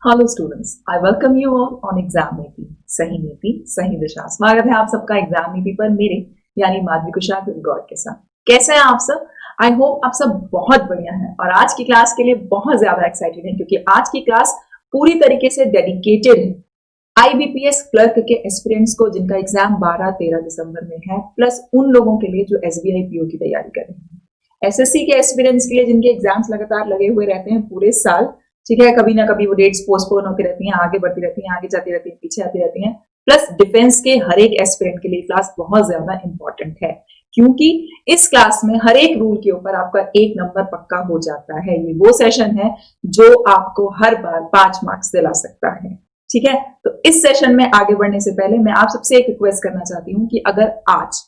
Hello students, I welcome you all on exam नीति। सही नीति सही दिशा। स्वागत है आप सबका एग्जाम नीति पर मेरे यानी माधवी कुशाल गौर के साथ। कैसे हैं आप सब? आई होप आप सब बहुत बढ़िया हैं और आज की क्लास के लिए बहुत ज्यादा एक्साइटेड हैं क्योंकि आज की क्लास पूरी तरीके से डेडिकेटेड है आईबीपीएस क्लर्क के एस्पिरेंट्स को जिनका एग्जाम 12-13 दिसंबर में है, प्लस उन लोगों के लिए जो एसबीआई पीओ की तैयारी कर रहे हैं, एसएससी के एस्पिरेंट्स के लिए जिनके एग्जाम्स लगातार लगे हुए रहते हैं पूरे साल। ठीक है, कभी ना कभी वो डेट्स पोस्टपोन होती रहती हैं, आगे बढ़ती रहती हैं, आगे जाती रहती हैं, पीछे आती रहती हैं। प्लस डिफेंस के हर एक एस्पिरेंट के लिए क्लास बहुत ज्यादा इंपॉर्टेंट है क्योंकि इस क्लास में हर एक रूल के ऊपर आपका 1 नंबर पक्का हो जाता है। ये वो सेशन है जो आपको हर बार 5 मार्क्स दिला सकता है। ठीक है, तो इस सेशन में आगे बढ़ने से पहले मैं आप सबसे एक रिक्वेस्ट करना चाहती हूँ कि अगर आज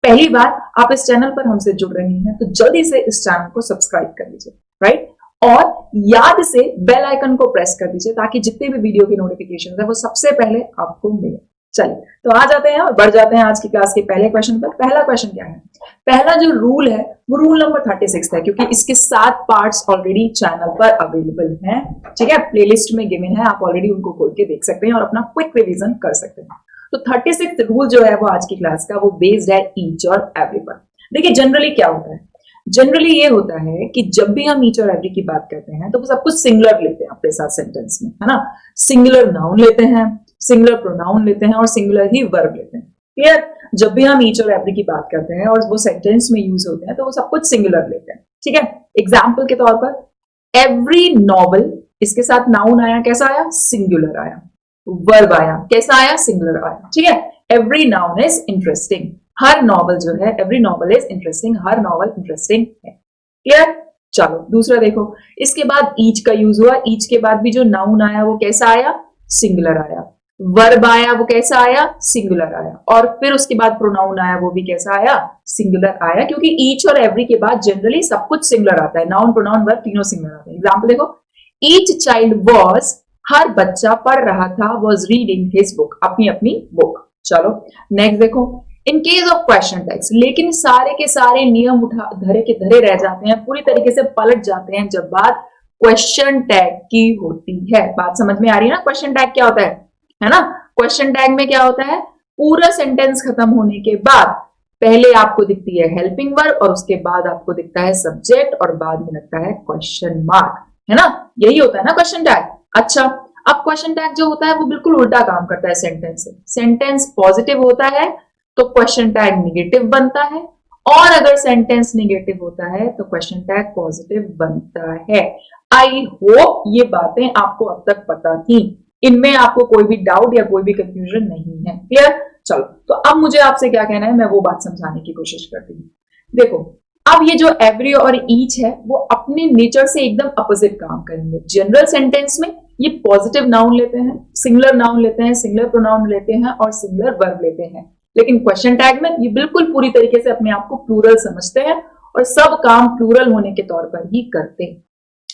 पहली बार आप इस चैनल पर हमसे जुड़ रही हैं तो जल्दी से इस चैनल को सब्सक्राइब कर लीजिए, राइट? और याद से बेल आइकन को प्रेस कर दीजिए ताकि जितने भी वीडियो की नोटिफिकेशन है वो सबसे पहले आपको मिले। चलिए तो आ जाते हैं और बढ़ जाते हैं आज की क्लास के पहले क्वेश्चन पर। पहला क्वेश्चन क्या है? पहला जो रूल है वो रूल नंबर 36 है क्योंकि इसके 7 पार्ट्स ऑलरेडी चैनल पर अवेलेबल हैं। ठीक है, प्लेलिस्ट में गिवन है, आप ऑलरेडी उनको खोल के देख सकते हैं और अपना क्विक रिवीजन कर सकते हैं। तो 36 रूल जो है वो आज की क्लास का वो बेस्ड है ईच और एवरी पर। देखिए जनरली क्या होता है, जनरली ये होता है कि जब भी हम ईच और एवरी की बात करते हैं तो वो सब कुछ सिंगुलर लेते हैं अपने साथ सेंटेंस में, है ना? सिंगुलर नाउन लेते हैं, सिंगुलर प्रोनाउन लेते हैं और सिंगुलर ही वर्ब लेते हैं। क्लियर? जब भी हम ईच और एवरी की बात करते हैं और वो सेंटेंस में यूज होते हैं तो वो सब कुछ सिंगुलर लेते हैं। ठीक है, एग्जाम्पल के तौर पर एवरी नॉवल, इसके साथ नाउन आया, कैसा आया? सिंगुलर आया। वर्ब आया, कैसा आया? सिंगुलर आया। ठीक है, every noun is interesting, her novel जो है, every novel is interesting, her novel interesting है। क्लियर? चलो दूसरा देखो, इसके बाद ईच का यूज हुआ, ईच के बाद भी जो नाउन आया वो कैसा आया? सिंगुलर आया। वर्ब आया वो कैसा आया? सिंगुलर आया। और फिर उसके बाद प्रोनाउन आया वो भी कैसा आया? सिंगुलर आया, क्योंकि ईच और एवरी के बाद जनरली सब कुछ सिंगुलर आता है, नाउन प्रोनाउन वर्ब तीनों सिंगुलर आते हैं। एग्जाम्पल देखो, ईच चाइल्ड वॉज, हर बच्चा पढ़ रहा था, वॉज रीडिंग हिज बुक, अपनी अपनी बुक। चलो नेक्स्ट देखो, in case of question tags, लेकिन सारे के सारे नियम उठा धरे के धरे रह जाते हैं, पूरी तरीके से पलट जाते हैं जब बात क्वेश्चन टैग की होती है। बात समझ में आ रही है ना? क्वेश्चन टैग क्या होता है ना? क्वेश्चन टैग में क्या होता है? पूरा सेंटेंस खत्म होने के बाद पहले आपको दिखती है हेल्पिंग वर्ब और उसके बाद आपको दिखता है सब्जेक्ट और बाद में लगता है क्वेश्चन मार्क, है ना? यही होता है ना क्वेश्चन टैग। अच्छा, अब क्वेश्चन टैग जो होता है वो बिल्कुल उल्टा काम करता है सेंटेंस से। सेंटेंस पॉजिटिव होता है तो क्वेश्चन टैग निगेटिव बनता है, और अगर सेंटेंस निगेटिव होता है तो क्वेश्चन टैग पॉजिटिव बनता है। आई होप ये बातें आपको अब तक पता थी, इनमें आपको कोई भी डाउट या कोई भी कंफ्यूजन नहीं है। क्लियर? चलो तो अब मुझे आपसे क्या कहना है, मैं वो बात समझाने की कोशिश करती हूँ। देखो, अब ये जो एवरी और ईच है वो अपने नेचर से एकदम अपोजिट काम करेंगे। जनरल सेंटेंस में ये पॉजिटिव नाउन लेते हैं, सिंगुलर नाउन लेते हैं, सिंगुलर प्रोनाउन लेते हैं और सिंगुलर वर्ब लेते हैं। लेकिन क्वेश्चन टैग में ये बिल्कुल पूरी तरीके से अपने आप को प्लूरल समझते हैं और सब काम प्लूरल होने के तौर पर ही करते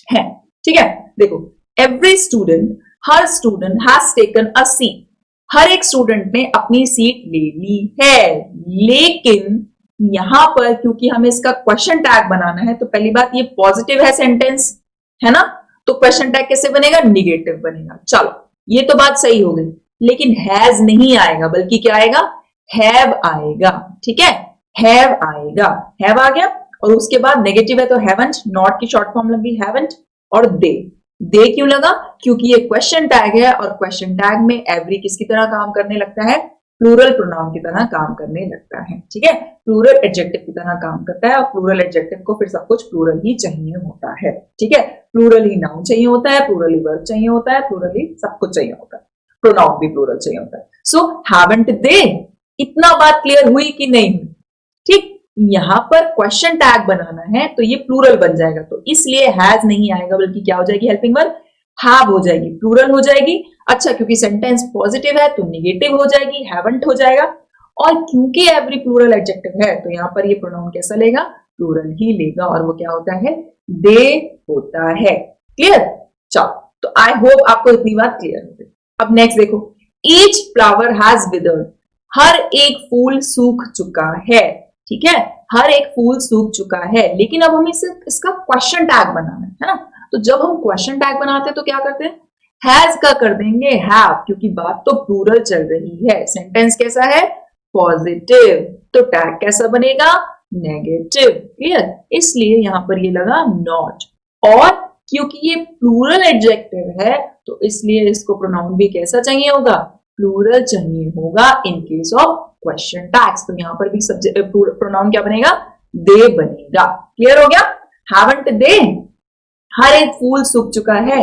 हैं। ठीक है, देखो, एवरी स्टूडेंट, हर student has taken a seat, हर एक स्टूडेंट ने अपनी सीट ले ली है। लेकिन यहां पर क्योंकि हमें इसका क्वेश्चन टैग बनाना है तो पहली बात ये पॉजिटिव है सेंटेंस, है ना? तो क्वेश्चन टैग कैसे बनेगा? निगेटिव बनेगा। चलो ये तो बात सही हो गई, लेकिन हैज नहीं आएगा बल्कि क्या आएगा? हैव आएगा। ठीक है, हैव आएगा, हैव आ गया और उसके बाद नेगेटिव है तो हैवंट, नॉट की शॉर्ट फॉर्म लगी हैवंट, और दे क्यों लगा? क्योंकि ये क्वेश्चन टैग है और क्वेश्चन टैग में एवरी किसकी तरह काम करने लगता है? प्लूरल प्रोनाउन की तरह काम करने लगता है। ठीक है, प्लूरल एडजेक्टिव की तरह काम करता है और प्लूरल एडजेक्टिव को फिर सब कुछ प्लूरल ही चाहिए होता है। ठीक है, प्लूरल ही नाउन चाहिए होता है, प्लूरल ही वर्ब चाहिए होता है, प्लूरल ही सब कुछ चाहिए होता है, प्रोनाउन भी प्लूरल चाहिए होता है। सो हैवंट दे, इतना बात क्लियर हुई कि नहीं? ठीक, यहां पर क्वेश्चन टैग बनाना है तो ये प्लूरल बन जाएगा, तो इसलिए हैज नहीं आएगा बल्कि क्या हो जाएगी? हेल्पिंग वर्ब हैव हो जाएगी, प्लूरल हो जाएगी। अच्छा, क्योंकि सेंटेंस पॉजिटिव है तो निगेटिव हो जाएगी, हैवंट हो जाएगा। और क्योंकि एवरी प्लूरल एडजेक्टिव है तो यहां पर ये प्रोनाउन कैसा लेगा? प्लूरल ही लेगा और वो क्या होता है? दे होता है। क्लियर? चलो तो आई होप आपको इतनी बात क्लियर हो गई। अब नेक्स्ट देखो, ईच फ्लावर हैज विदर्ड, हर एक फूल सूख चुका है। ठीक है, हर एक फूल सूख चुका है, लेकिन अब हमें इसका क्वेश्चन टैग बनाना है ना? तो जब हम क्वेश्चन टैग बनाते हैं तो क्या करते हैं? हैज का कर देंगे हैव, क्योंकि बात तो प्लूरल चल रही है। सेंटेंस कैसा है? पॉजिटिव, तो टैग कैसा बनेगा? नेगेटिव। क्लियर? इसलिए यहां पर ये लगा नॉट, और क्योंकि ये प्लूरल एडजेक्टिव है तो इसलिए इसको प्रोनाउन भी कैसा चाहिए होगा? प्लूरल चाहिए होगा in case of question tags. तो यहां पर भी सब्जेक्ट प्रोनाउन क्या बनेगा? दे बनेगा। क्लियर हो गया? हैवंट दे, हर एक फूल सूख चुका है,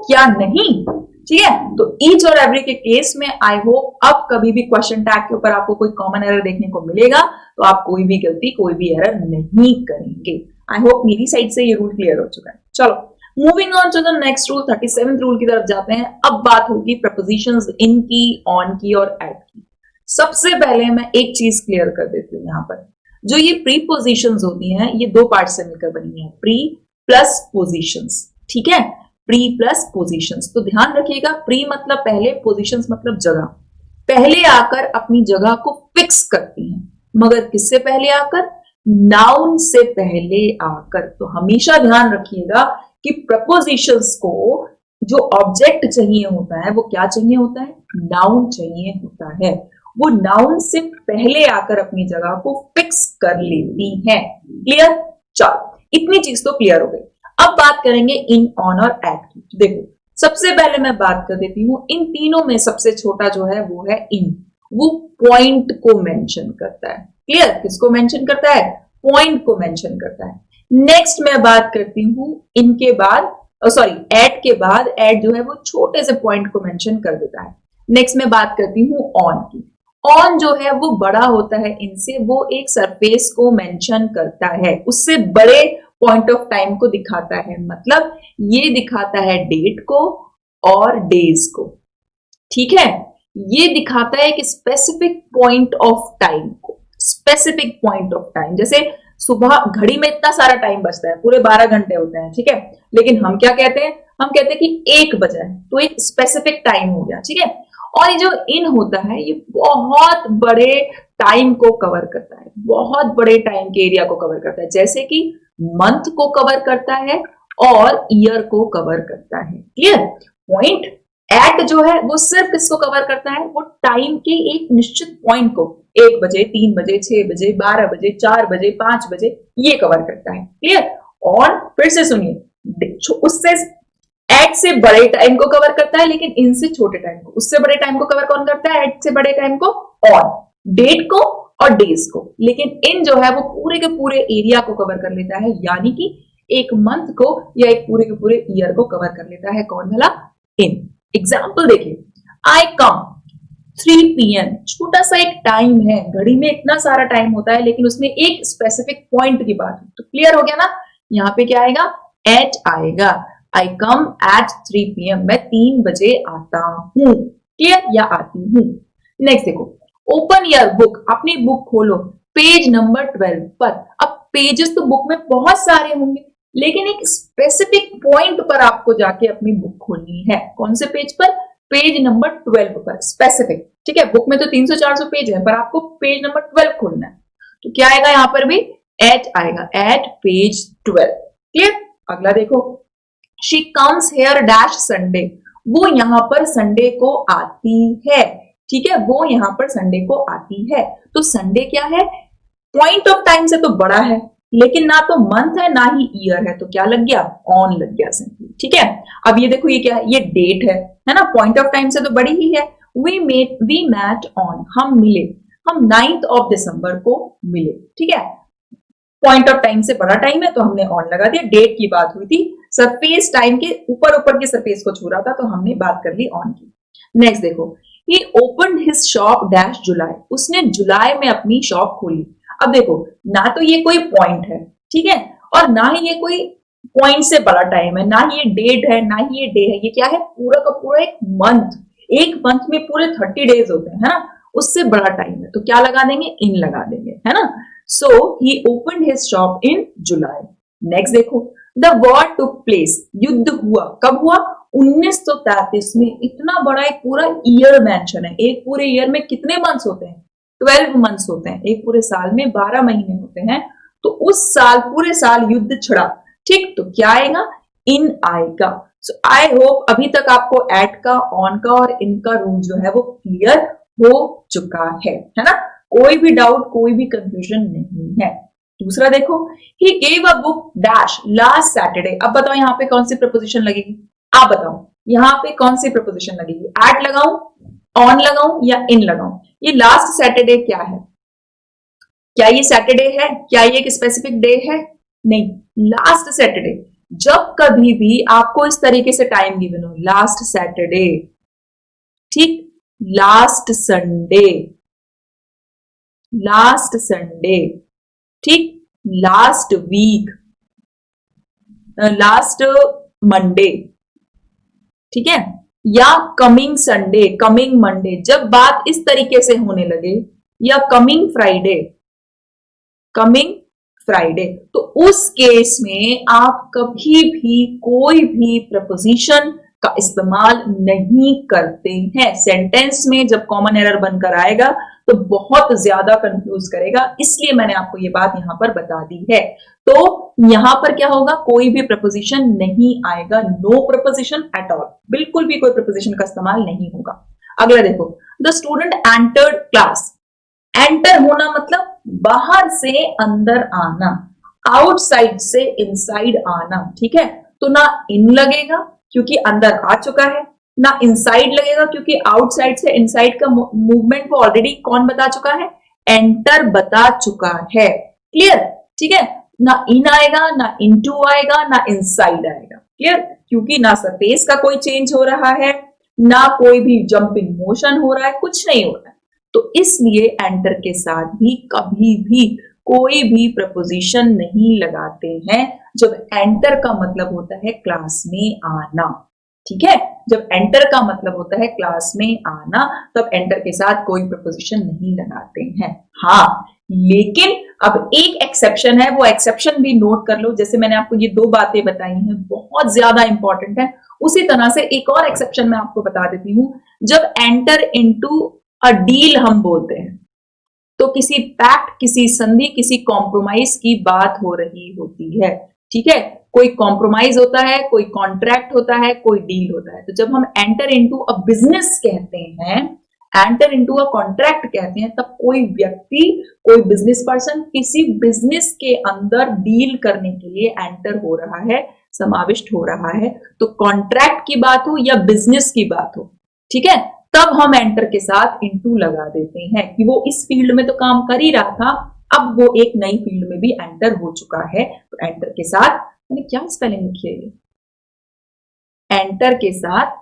क्या नहीं? ठीक है, तो ईच और एवरी के केस में आई होप अब कभी भी क्वेश्चन टैग के ऊपर आपको कोई कॉमन एरर देखने को मिलेगा तो आप कोई भी गलती, कोई भी एरर नहीं करेंगे। आई होप मेरी साइड से ये रूल क्लियर हो चुका है। चलो moving on to the next rule, 37th rule की तरफ जाते हैं। अब बात होगी प्रपोजिशंस इन की, ऑन की और एट की। सबसे पहले मैं एक चीज क्लियर कर देती हूँ, यहाँ पर जो ये प्रीपोजिशंस होती हैं ये दो पार्ट से मिलकर बनी है, प्री प्लस पोजिशंस। ठीक है, प्री प्लस पोजिशंस। तो ध्यान रखिएगा, प्री मतलब पहले, पोजिशंस मतलब जगह। पहले आकर अपनी जगह को फिक्स करती हैं, मगर किससे पहले आकर? नाउन से पहले आकर। तो हमेशा ध्यान रखिएगा कि प्रपोजिशंस को जो ऑब्जेक्ट चाहिए होता है वो क्या चाहिए होता है? नाउन चाहिए होता है। वो नाउन से पहले आकर अपनी जगह को फिक्स कर लेती है। क्लियर? चलो इतनी चीज तो क्लियर हो गई। अब बात करेंगे इन, ऑन और एट की। देखो सबसे पहले मैं बात कर देती हूं, इन तीनों में सबसे छोटा जो है वो है इन। वो पॉइंट को मेंशन करता है। क्लियर? किसको मेंशन करता है? पॉइंट को मेंशन करता है। नेक्स्ट मैं बात करती हूं इनके बाद, सॉरी एट के बाद, एट जो है वो छोटे से पॉइंट को मेंशन कर देता है। नेक्स्ट मैं बात करती हूं ऑन की। ऑन जो है वो बड़ा होता है इनसे, वो एक सरफेस को मेंशन करता है, उससे बड़े पॉइंट ऑफ टाइम को दिखाता है। मतलब ये दिखाता है डेट को और डेज को। ठीक है, ये दिखाता है एक स्पेसिफिक पॉइंट ऑफ टाइम को, स्पेसिफिक पॉइंट ऑफ टाइम। जैसे सुबह घड़ी में इतना सारा टाइम बचता है, पूरे 12 घंटे होते हैं। ठीक है, लेकिन हम क्या कहते हैं? हम कहते हैं कि 1 बजा है, तो एक स्पेसिफिक टाइम हो गया। ठीक है, और ये जो इन होता है ये बहुत बड़े टाइम को कवर करता है, बहुत बड़े टाइम के एरिया को कवर करता है। जैसे कि मंथ को कवर करता है और ईयर को कवर करता है। क्लियर? पॉइंट एट जो है वो सिर्फ किसको कवर करता है? वो टाइम के एक निश्चित पॉइंट को, 1 बजे, 3 बजे, 6 बजे, 12 बजे, 4 बजे, 5 बजे, ये कवर करता है। क्लियर? और फिर से सुनिए, उससे एट से बड़े टाइम को कवर करता है, लेकिन इनसे छोटे टाइम को। उससे बड़े टाइम को कवर कौन करता है? एट से बड़े टाइम को ऑन, डेट को और डेज को। लेकिन इन जो है वो पूरे के पूरे एरिया को कवर कर लेता है, यानी कि एक मंथ को या एक पूरे के पूरे ईयर को कवर कर लेता है। कौन वाला? इन। एग्जाम्पल देखिए, आई कम 3 PM, छोटा सा एक टाइम है, घड़ी में इतना सारा टाइम होता है लेकिन उसमें एक स्पेसिफिक पॉइंट की बात है। तो क्लियर हो गया ना? यहाँ पे क्या आएगा? एट आएगा। आई कम एट 3 PM, मैं 3 बजे आता हूं। क्लियर? या आती हूं। नेक्स्ट देखो, ओपन योर बुक, अपनी बुक खोलो, पेज नंबर 12 पर। अब पेजेस तो बुक में बहुत सारे होंगे, लेकिन एक स्पेसिफिक पॉइंट पर आपको जाके अपनी बुक खोलनी है। कौन से पेज पर? पेज नंबर 12 पर, स्पेसिफिक। ठीक है, बुक में तो 300-400 पेज है, पर आपको पेज नंबर 12 खोलना है। तो क्या आएगा यहां पर भी? एट आएगा, एट पेज 12। क्लियर? अगला देखो, she comes here dash Sunday, वो यहां पर संडे को आती है। ठीक है, वो यहां पर संडे को आती है। तो संडे क्या है? पॉइंट ऑफ टाइम से तो बड़ा है, लेकिन ना तो मंथ है ना ही ईयर है, तो क्या लग गया? ऑन लग गया सिंपली। ठीक है, अब ये देखो, ये क्या है? ये डेट है ना? पॉइंट ऑफ टाइम से तो बड़ी ही है। वी मैट ऑन, हम मिले, हम 9th of December को मिले। ठीक है, पॉइंट ऑफ टाइम से बड़ा टाइम है तो हमने ऑन लगा दिया। डेट की बात हुई थी, सरफेस टाइम के ऊपर ऊपर के सरफेस को छू रहा था तो हमने बात कर ली ऑन की। नेक्स्ट देखो, ही ओपन हिज शॉप डैश जुलाई, उसने जुलाई में अपनी शॉप खोली। अब देखो, ना तो ये कोई पॉइंट है, ठीक है, और ना ही ये कोई पॉइंट से बड़ा टाइम है, ना ही ये डेट है, ना ही ये डे है। ये क्या है? पूरा का पूरा एक मंथ। एक मंथ में पूरे 30 डेज होते हैं, है ना? उससे बड़ा टाइम है, तो क्या लगा देंगे? इन लगा देंगे, है ना? So he open his shop in July. Next देखो, द वॉर टुक प्लेस, युद्ध हुआ। कब हुआ? 1933 में। इतना बड़ा एक पूरा ईयर मेंशन है। एक पूरे ईयर में कितने मंथ्स होते हैं? 12 मंथ्स होते हैं। एक पूरे साल में 12 महीने होते हैं, तो उस साल, पूरे साल युद्ध छिड़ा। ठीक, तो क्या आएगा? इन आएगा। सो आई होप अभी तक आपको एट का, ऑन का और इनका रूल जो है वो क्लियर हो चुका है ना? कोई भी डाउट, कोई भी कंफ्यूजन नहीं है। दूसरा देखो, he gave a book dash last Saturday. अब बताओ यहाँ पे कौन सी प्रपोजिशन लगेगी? आप बताओ यहाँ पे कौन सी प्रपोजिशन लगेगी? एट लगाऊं, ऑन लगाऊं या इन लगाऊं? ये लास्ट सैटरडे क्या है? क्या ये सैटरडे है? क्या ये एक स्पेसिफिक डे है? नहीं, लास्ट सैटरडे। जब कभी भी आपको इस तरीके से टाइम गिवन हो, लास्ट सैटरडे, ठीक, लास्ट संडे, लास्ट संडे, ठीक, लास्ट वीक, लास्ट मंडे, ठीक है, या कमिंग संडे, कमिंग मंडे, जब बात इस तरीके से होने लगे, या कमिंग फ्राइडे, कमिंग फ्राइडे, तो उस केस में आप कभी भी कोई भी प्रपोजिशन का इस्तेमाल नहीं करते हैं। सेंटेंस में जब कॉमन एरर बनकर आएगा तो बहुत ज्यादा कंफ्यूज करेगा, इसलिए मैंने आपको ये बात यहां पर बता दी है। तो यहां पर क्या होगा? कोई भी प्रपोजिशन नहीं आएगा, नो प्रपोजिशन एट ऑल, बिल्कुल भी कोई प्रपोजिशन का इस्तेमाल नहीं होगा। अगला देखो, the student entered class. Enter होना मतलब बाहर से अंदर आना, आउटसाइड से इनसाइड आना, ठीक है? तो ना इन लगेगा क्योंकि अंदर आ चुका है, ना इनसाइड लगेगा क्योंकि आउटसाइड से इनसाइड का मूवमेंट को ऑलरेडी कौन बता चुका है? एंटर बता चुका है। क्लियर? ठीक है? ना इन आएगा, ना इनटू आएगा, ना इनसाइड आएगा। क्लियर? क्योंकि ना सरफेस का कोई चेंज हो रहा है, ना कोई भी जंपिंग मोशन हो रहा है, कुछ नहीं हो रहा है। तो इसलिए एंटर के साथ भी कभी भी कोई भी प्रपोजिशन नहीं लगाते हैं जब एंटर का मतलब होता है क्लास में आना। ठीक है? जब एंटर का मतलब होता है क्लास में आना, तब एंटर के साथ कोई प्रपोजिशन नहीं लगाते हैं। हाँ, लेकिन अब एक एक्सेप्शन है, वो एक्सेप्शन भी नोट कर लो। जैसे मैंने आपको ये दो बातें बताई हैं, बहुत ज्यादा इंपॉर्टेंट है, उसी तरह से एक और एक्सेप्शन मैं आपको बता देती हूं। जब एंटर इनटू अ डील हम बोलते हैं तो किसी पैक्ट, किसी संधि, किसी कॉम्प्रोमाइज की बात हो रही होती है। ठीक है? कोई कॉम्प्रोमाइज होता है, कोई कॉन्ट्रैक्ट होता है, कोई डील होता है। तो जब हम एंटर इनटू अ बिजनेस कहते हैं, एंटर इनटू अ कॉन्ट्रैक्ट कहते हैं, तब कोई व्यक्ति, कोई बिजनेस पर्सन किसी बिजनेस के अंदर डील करने के लिए एंटर हो रहा है, समाविष्ट हो रहा है। तो कॉन्ट्रैक्ट की बात हो या बिजनेस की बात हो, ठीक है, तब हम एंटर के साथ इनटू लगा देते हैं कि वो इस फील्ड में तो काम कर ही रहा था, अब वो एक नई फील्ड में भी एंटर हो चुका है। तो एंटर के साथ, मैंने क्या स्पेलिंग लिखी है, एंटर के साथ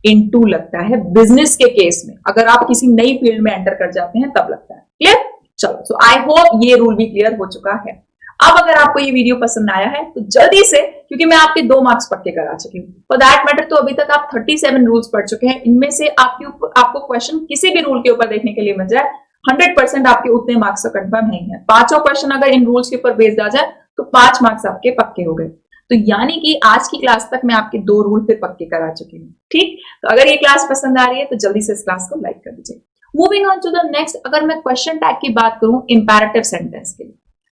इनटू लगता है बिजनेस के केस में। अगर आप किसी नई फील्ड में एंटर कर जाते हैं तब लगता है। क्लियर? चलो, सो आई होप ये रूल भी क्लियर हो चुका है। अब अगर आपको ये वीडियो पसंद आया है तो जल्दी से, क्योंकि मैं आपके 2 मार्क्स पक्के करा चुकी हूँ, फॉर दैट मैटर तो अभी तक आप 37 रूल्स पढ़ चुके हैं। इनमें से आपको क्वेश्चन किसी भी रूल के ऊपर देखने के लिए मिल जाए, 100% आपके उतने मार्क्स तो कंफर्म नहीं है। 5 क्वेश्चन अगर इन रूल्स के ऊपर बेस्ड आ जाए तो 5 मार्क्स आपके पक्के हो गए। तो यानी कि आज की क्लास तक मैं आपके 2 रूल पे पक्के करा चुकी हूँ। ठीक? तो अगर ये क्लास पसंद आ रही है तो जल्दी से इस क्लास को लाइक कर दीजिए। Moving on to the next, अगर मैं क्वेश्चन टैग की बात करूं इंपैरेटिव सेंटेंस के लिए,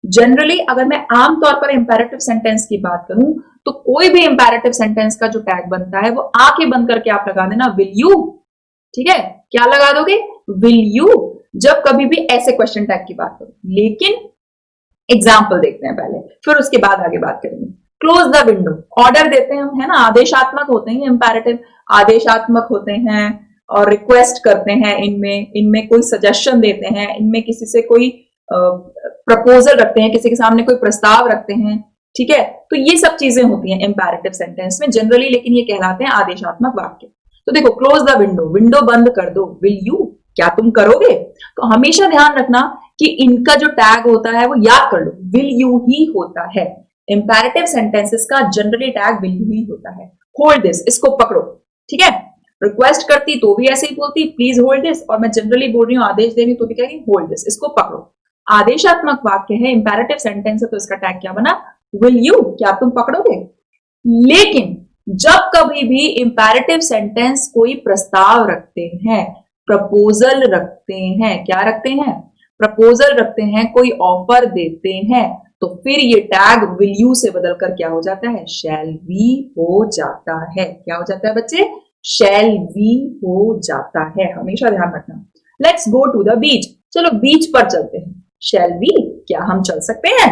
जनरली अगर मैं आमतौर पर इंपैरेटिव सेंटेंस की बात करूं तो कोई भी इंपैरेटिव सेंटेंस का जो टैग बनता है वो आके बंद करके आप लगा देना विल यू। ठीक है? क्या लगा दोगे? विल यू, जब कभी भी ऐसे क्वेश्चन टैग की बात करो। लेकिन एग्जाम्पल देखते हैं पहले, फिर उसके बाद आगे बात करेंगे। क्लोज द विंडो, ऑर्डर देते हैं हम, है ना, आदेशात्मक होते हैं इंपैरेटिव, आदेशात्मक होते हैं और रिक्वेस्ट करते हैं। इनमें कोई सजेशन देते हैं, इनमें किसी से कोई प्रपोजल रखते हैं, किसी के सामने कोई प्रस्ताव रखते हैं। ठीक है? तो ये सब चीजें होती हैं इंपैरेटिव सेंटेंस में जनरली, लेकिन ये कहलाते हैं आदेशात्मक वाक्य। तो देखो, क्लोज द विंडो, विंडो बंद कर दो। विल यू, क्या तुम करोगे? तो हमेशा ध्यान रखना कि इनका जो टैग होता है वो याद कर लो, विल यू ही होता है। इंपैरेटिव सेंटेंसेस का जनरली टैग विल यू ही होता है। होल्ड दिस, इसको पकड़ो। ठीक है? रिक्वेस्ट करती तो भी ऐसे ही बोलती, प्लीज होल्ड दिस, और मैं जनरली बोल रही हूँ आदेश दे रही हूं तो भी कह रही होल्ड दिस, इसको पकड़ो। आदेशात्मक वाक्य है, इंपैरेटिव सेंटेंस है, तो इसका टैग क्या बना? विल यू, क्या तुम पकड़ोगे? लेकिन जब कभी भी इंपैरेटिव सेंटेंस कोई प्रस्ताव रखते हैं, प्रपोजल रखते हैं, क्या रखते हैं? प्रपोजल रखते हैं, कोई ऑफर देते हैं, तो फिर ये टैग विल यू से बदलकर क्या हो जाता है, शैल वी हो जाता है। क्या हो जाता है बच्चे, शैल वी हो जाता है, हमेशा ध्यान रखना। Let's go to the beach, चलो बीच पर चलते हैं। शैल वी, क्या हम चल सकते हैं?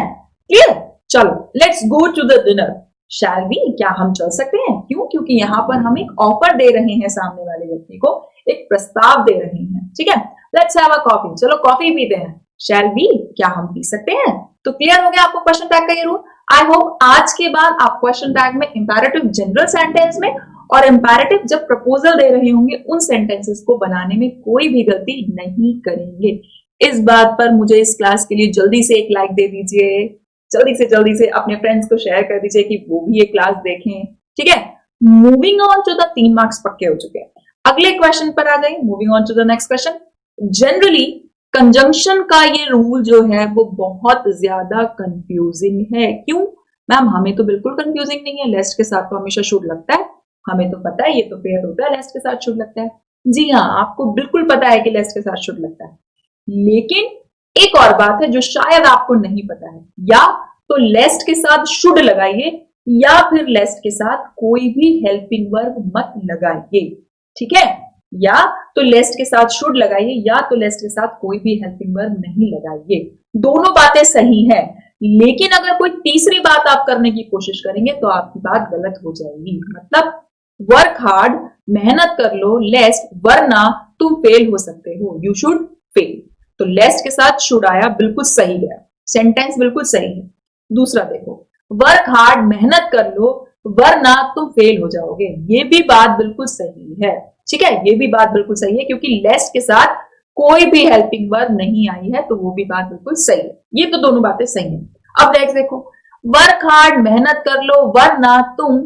क्लियर, चलो let's go to the dinner. Shall we, क्या हम चल सकते हैं? क्यों? क्योंकि यहाँ पर हम एक ऑफर दे रहे हैं सामने वाले व्यक्ति को, एक प्रस्ताव दे रहे हैं, ठीक है। लेट्स हैव अ कॉफी, चलो कॉफी पीते हैं। शैल वी, क्या हम पी सकते हैं? तो क्लियर हो गया आपको क्वेश्चन टैग का ये रूल। आई होप आज के बाद आप क्वेश्चन टैग में इंपैरेटिव जनरल सेंटेंस में और इंपैरेटिव जब प्रपोजल दे रहे होंगे उन सेंटेंसेस को बनाने में कोई भी गलती नहीं करेंगे। इस बात पर मुझे इस क्लास के लिए जल्दी से एक लाइक दे दीजिए, जल्दी से अपने फ्रेंड्स को शेयर कर दीजिए कि वो भी ये क्लास देखें, ठीक है। Moving on to the 3 marks पक्के हो चुके हैं। अगले क्वेश्चन पर आ जाए, moving on to the next question. Generally conjunction का ये रूल जो है वो बहुत ज्यादा कंफ्यूजिंग है। क्यों मैम? हमें तो बिल्कुल कंफ्यूजिंग नहीं है, लेस्ट के साथ तो हमेशा शुड लगता है, हमें तो पता है ये तो पेयर होता है, लेस्ट के साथ शुड लगता है। जी हाँ, आपको बिल्कुल पता है कि लेस्ट के साथ शुड लगता है, लेकिन एक और बात है जो शायद आपको नहीं पता है, या तो लेस्ट के साथ शुड लगाइए या फिर लेस्ट के साथ कोई भी हेल्पिंग वर्ब मत लगाइए, ठीक है। या तो लेस्ट के साथ शुड लगाइए या तो लेस्ट के साथ कोई भी हेल्पिंग वर्ब नहीं लगाइए। दोनों बातें सही है, लेकिन अगर कोई तीसरी बात आप करने की कोशिश करेंगे तो आपकी बात गलत हो जाएगी। मतलब वर्क हार्ड, मेहनत कर लो, लेस्ट, वरना तुम फेल हो सकते हो, यू शुड फेल। तो लेस्ट के साथ शुड आया, बिल्कुल सही है, सेंटेंस बिल्कुल सही है। दूसरा देखो, वर्क हार्ड, मेहनत कर लो, वरना तुम फेल हो जाओगे, ये भी बात बिल्कुल सही है, ठीक है। ये भी बात बिल्कुल सही है क्योंकि लेस्ट के साथ कोई भी हेल्पिंग वर्ब नहीं आई है, तो वो भी बात बिल्कुल सही है। ये तो दोनों बातें सही है। अब नेक्स्ट देखो, वर्क हार्ड, मेहनत कर लो, वरना तुम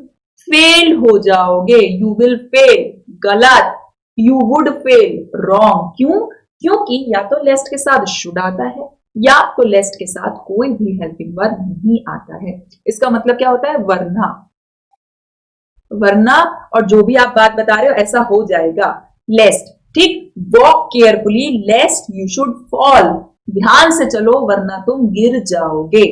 फेल हो जाओगे, यू विल फेल, गलत, यू वुड फेल, रॉन्ग। क्यों? क्योंकि या तो लेस्ट के साथ शुड आता है या तो लेस्ट के साथ कोई भी हेल्पिंग वर्ब नहीं आता है। इसका मतलब क्या होता है? वरना, वरना और जो भी आप बात बता रहे हो ऐसा हो जाएगा, लेस्ट, ठीक। Walk carefully लेस्ट you should fall, ध्यान से चलो वरना तुम गिर जाओगे,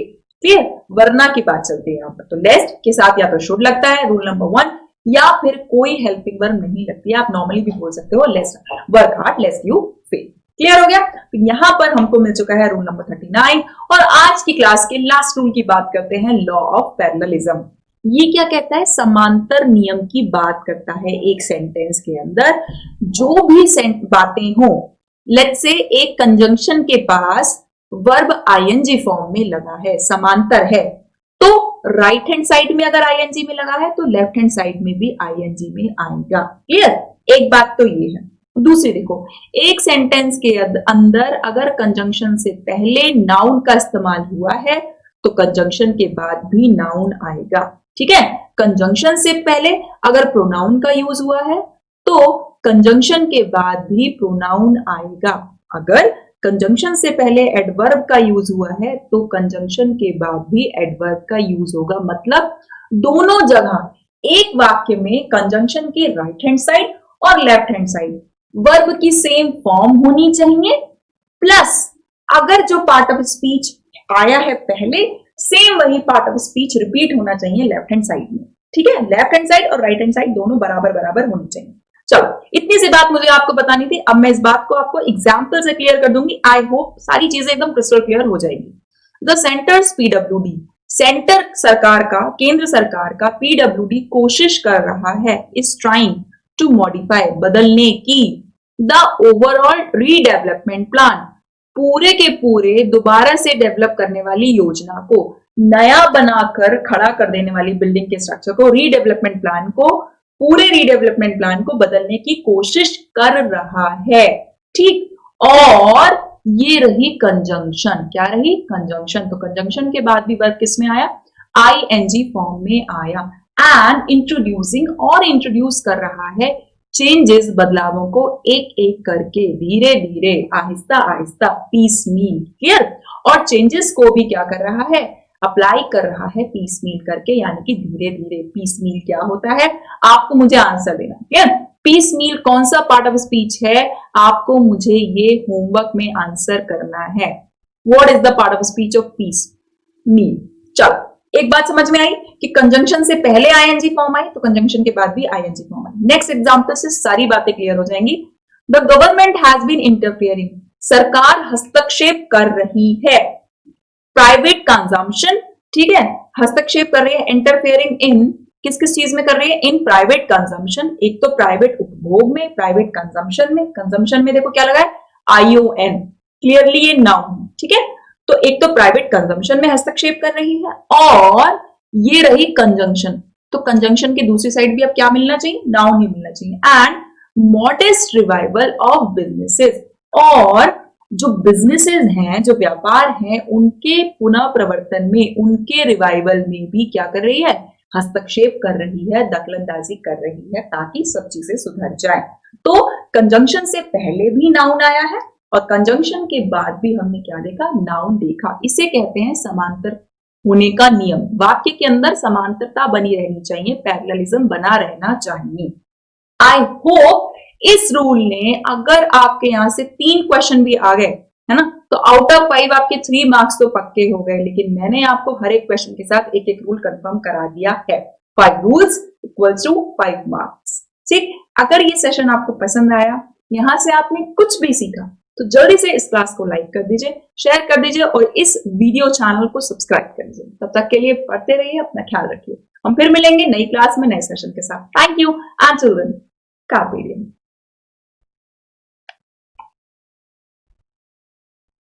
ठीक। वरना की बात चलती है यहाँ पर। तो लेस्ट के साथ या तो शुड लगता है, रूल नंबर 1, या फिर कोई हेल्पिंग वर्ब नहीं लगती है। आप नॉर्मली भी बोल सकते हो lest work hard lest you fail. Clear हो गया? तो यहां पर हमको मिल चुका है रूल नंबर 39। और आज की क्लास के लास्ट रूल की बात करते हैं, लॉ ऑफ पैरेललिज्म। ये क्या कहता है? समांतर नियम की बात करता है। एक सेंटेंस के अंदर जो भी बातें हो, लेट्स से एक कंजंक्शन के पास वर्ब आईएनजी फॉर्म में लगा है, समांतर है, तो राइट हैंड साइड में अगर आईएनजी में लगा है तो लेफ्ट हैंड साइड में भी आईएनजी में आएगा। क्लियर? एक बात तो ये है। दूसरी देखो, एक सेंटेंस के अंदर अगर कंजंक्शन से पहले नाउन का इस्तेमाल हुआ है तो कंजंक्शन के बाद भी नाउन आएगा, ठीक है। कंजंक्शन से पहले अगर प्रोनाउन का यूज हुआ है तो कंजंक्शन के बाद भी प्रोनाउन आएगा। अगर कंजंक्शन से पहले एडवर्ब का यूज हुआ है तो कंजंक्शन के बाद भी एडवर्ब का यूज होगा। मतलब दोनों जगह एक वाक्य में कंजंक्शन के राइट हैंड साइड और लेफ्ट हैंड साइड वर्ब की सेम फॉर्म होनी चाहिए, प्लस अगर जो पार्ट ऑफ स्पीच आया है पहले, सेम वही पार्ट ऑफ स्पीच रिपीट होना चाहिए लेफ्ट हैंड साइड में, ठीक है। लेफ्ट हैंड साइड और राइट हैंड साइड दोनों बराबर बराबर होनी चाहिए। चलो, इतनी सी बात मुझे आपको बतानी थी। अब मैं इस बात को आपको एग्जाम्पल से क्लियर कर दूंगी। आई होप सारी चीजें एकदम क्रिस्टल क्लियर हो जाएगी। द सेंटर्स पीडब्ल्यूडी, सेंटर सरकार का, केंद्र सरकार का पीडब्ल्यूडी कोशिश कर रहा है, इज ट्राइंग टू मॉडिफाई, बदलने की, द ओवरऑल रीडेवलपमेंट प्लान, पूरे के पूरे दोबारा से डेवलप करने वाली योजना को, नया बनाकर खड़ा कर देने वाली बिल्डिंग के स्ट्रक्चर को, रीडेवलपमेंट प्लान को, पूरे रीडेवलपमेंट प्लान को बदलने की कोशिश कर रहा है, ठीक। और ये रही कंजंक्शन, क्या रही? कंजंक्शन। तो कंजंक्शन के बाद भी वर्ब किस में आया? आईएनजी फॉर्म में आया। एंड इंट्रोड्यूसिंग, और इंट्रोड्यूस कर रहा है चेंजेस, बदलावों को एक एक करके, धीरे धीरे, आहिस्ता आहिस्ता, पीस मील। क्लियर? और चेंजेस को भी क्या कर रहा है? अप्लाई कर रहा है पीस मील करके, यानी कि धीरे धीरे। पीस मील क्या होता है? आपको मुझे आंसर देना। क्लियर? पीस मील कौन सा पार्ट ऑफ स्पीच है? आपको मुझे ये होमवर्क में आंसर करना है। What is the part of speech of peace? Mean. चलो एक बात समझ में आई कि कंजंक्शन से पहले आईएनजी फॉर्म आई तो कंजंक्शन के बाद भी आईएनजी फॉर्म आई। नेक्स्ट एग्जांपल से सारी बातें क्लियर हो जाएंगी। The government has been interfering, सरकार हस्तक्षेप कर रही है। प्राइवेट कंजम्पशन, ठीक है, हस्तक्षेप कर रही है, इंटरफियरिंग इन, किस किस चीज में कर रही है, इन प्राइवेट कंजम्पशन। एक तो प्राइवेट उपभोग में, प्राइवेट कंजम्पशन में। कंजम्पशन में देखो क्या लगा है, ION, क्लियरली ये नाउन है, ठीक है। तो एक तो प्राइवेट कंजम्पशन में हस्तक्षेप कर रही है और ये रही कंजंक्शन। तो कंजंक्शन की दूसरी साइड भी अब क्या मिलना चाहिए, नाउन ही मिलना चाहिए। And modest revival of businesses, और जो बिजनेसेस हैं, जो व्यापार हैं, उनके पुनः प्रवर्तन में, उनके रिवाइवल में भी क्या कर रही है, हस्तक्षेप कर रही है, दखलंदाजी कर रही है, ताकि सब चीजें सुधर जाए। तो कंजंक्शन से पहले भी नाउन आया है और कंजंक्शन के बाद भी हमने क्या देखा, नाउन देखा। इसे कहते हैं समांतर होने का नियम। वाक्य के अंदर समांतरता बनी रहनी चाहिए, पैरेललिज्म बना रहना चाहिए। आई होप इस रूल ने, अगर आपके यहां से 3 क्वेश्चन भी आ गए, है ना, तो आउट ऑफ 5 आपके 3 मार्क्स तो पक्के हो गए। लेकिन मैंने आपको हर एक क्वेश्चन के साथ एक एक रूल कंफर्म करा दिया है। 5 रूल्स इक्वल्स टू 5 मार्क्स। ठीक, अगर ये सेशन आपको पसंद आया, यहां से आपने कुछ भी सीखा, तो जल्दी से इस क्लास को लाइक कर दीजिए, शेयर कर दीजिए और इस वीडियो चैनल को सब्सक्राइब कर दीजिए। तब तक के लिए पढ़ते रहिए, अपना ख्याल रखिए। हम फिर मिलेंगे नई क्लास में नए सेशन के साथ। Thank you and children, carpe diem।